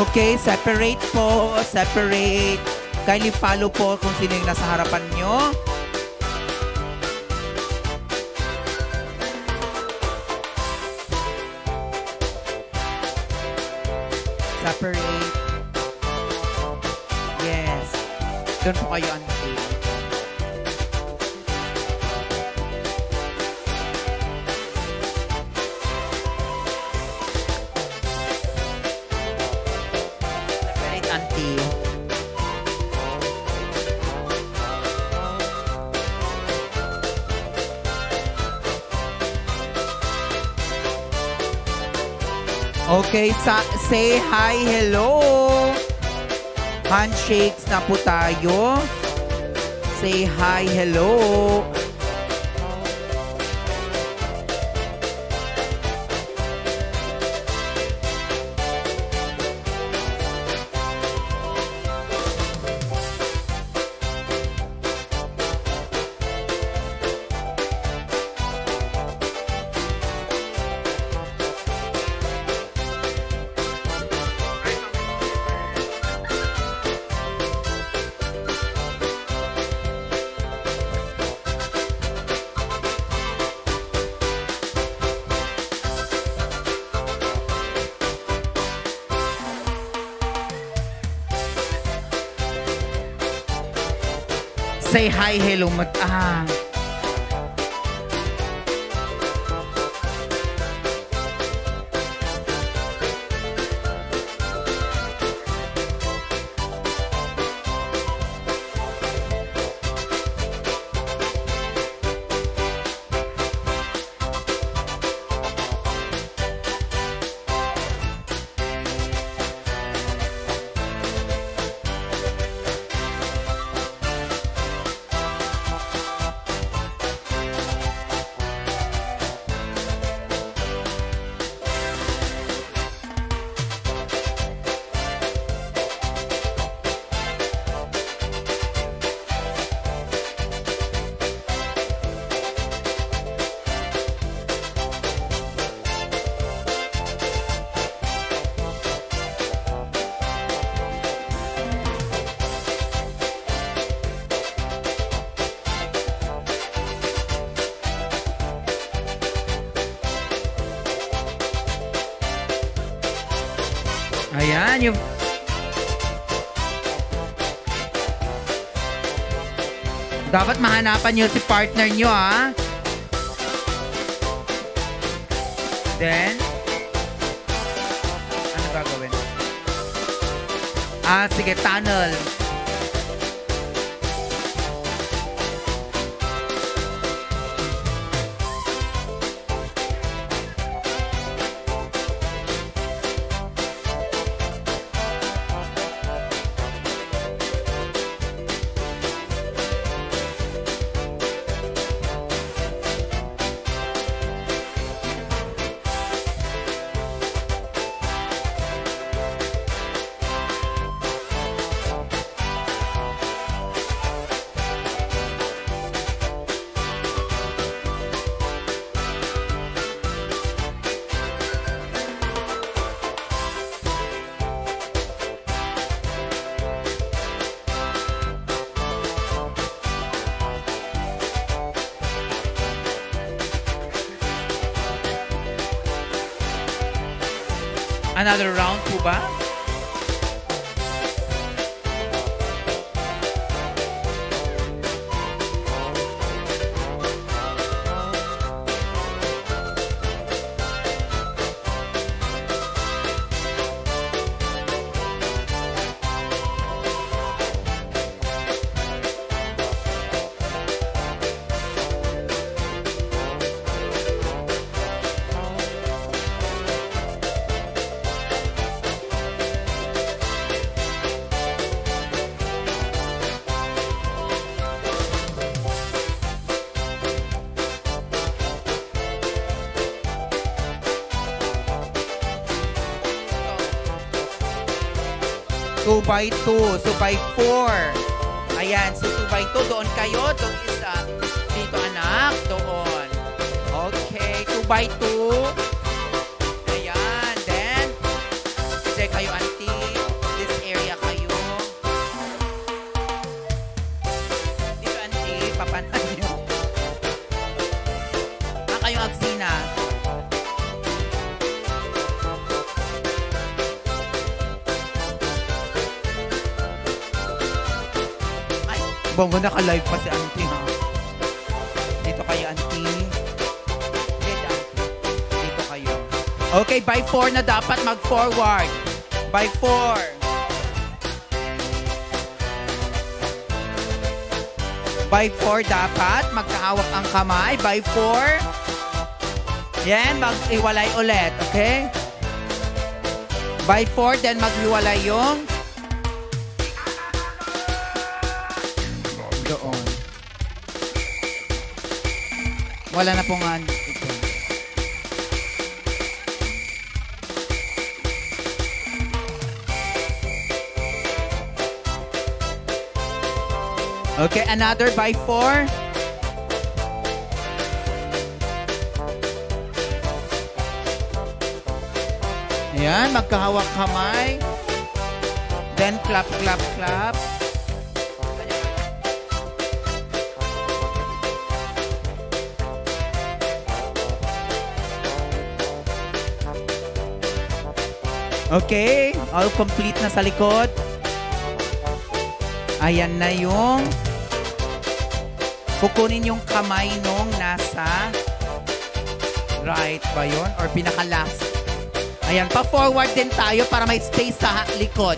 Okay, separate po. Separate. Kindly follow po kung sino yung nasa harapan nyo. Separate. Yes. Doon po kayo auntie. Separate auntie. Okay, say hi, hello. Handshakes na po tayo. Say hi, hello. Say hi, hello. Ayan, yung... Dapat mahanapan nyo si partner nyo, ha? Then, ano gagawin? Sige, tunnel. Another round po ba? Two by 2. So by 4. Ayan. So 2 by 2. Doon kayo. Doon isa. Dito anak. Doon. Okay. 2 by 2. Ayan. Then, check kayo auntie. papanan nyo. Kayong agsina. Ay, bongo naka-live pa si auntie, ha? Dito kayo, auntie. Dito kayo. Okay, by 4 na dapat mag-forward. By 4. By 4 dapat magkahawak ang kamay. By 4. Yan, mag-iwalay ulit. Okay? By 4, then mag-iwalay yung doon. Wala na pong ito. Okay, another by 4. Ayan, magkahawak kamay. Then clap, clap, clap. Okay, all complete na sa likod. Ayan na yung kukunin yung kamay nung nasa right ba yun? Or pinaka-last? Ayan, pa-forward din tayo para may space sa likod.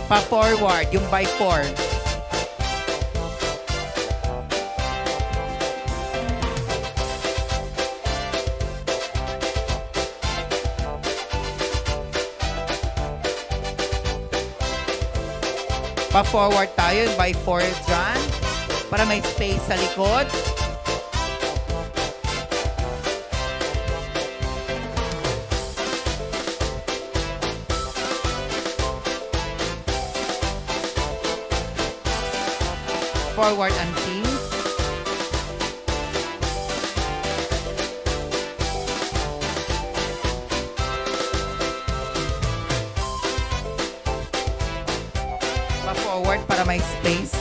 Pa-forward, yung by 4. Pa-forward tayo, yung by 4 dyan. Para may space sa likod. Forward auntie. Pa-forward para may space.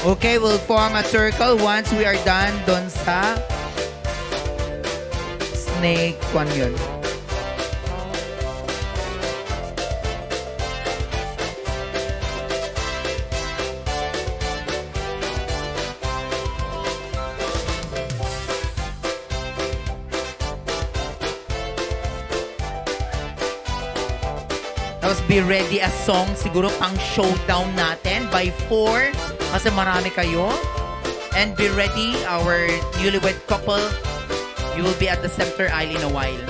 Okay, we'll form a circle once we are done dun sa snake one yun. Tapos be ready a song siguro pang showdown natin by 4. Kasi marami kayo. And be ready, our newlywed couple. You will be at the center aisle in a while.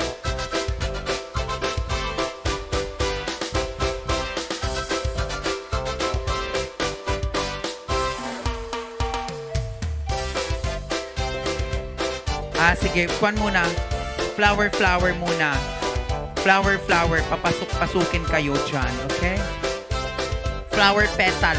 Sige, kuwan muna. Flower, flower muna. Flower, flower. Papasok-pasukin kayo dyan, okay? Flower petal.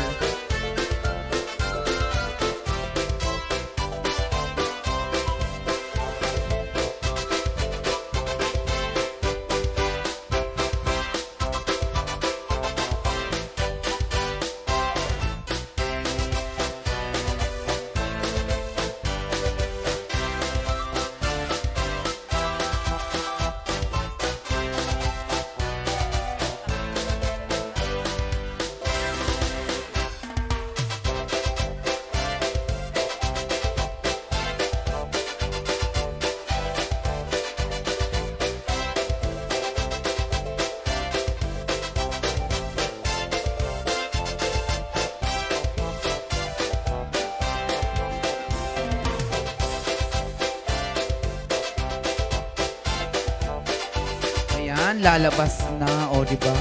lalabas na, o, di ba?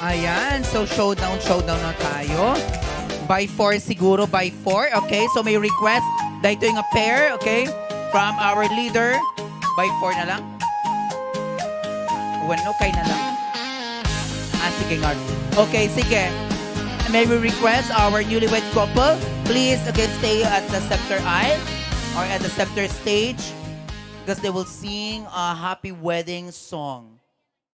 Ayan, so showdown na tayo. By 4 siguro, by 4. Okay, so may request. Dahil ito yung a pair, okay? From our leader. By 4 na lang. Bueno, kay na lang. Sige nga. Okay, sige. May we request our newlywed couple. Please, again, stay at the center aisle or at the center stage because they will sing a happy wedding song.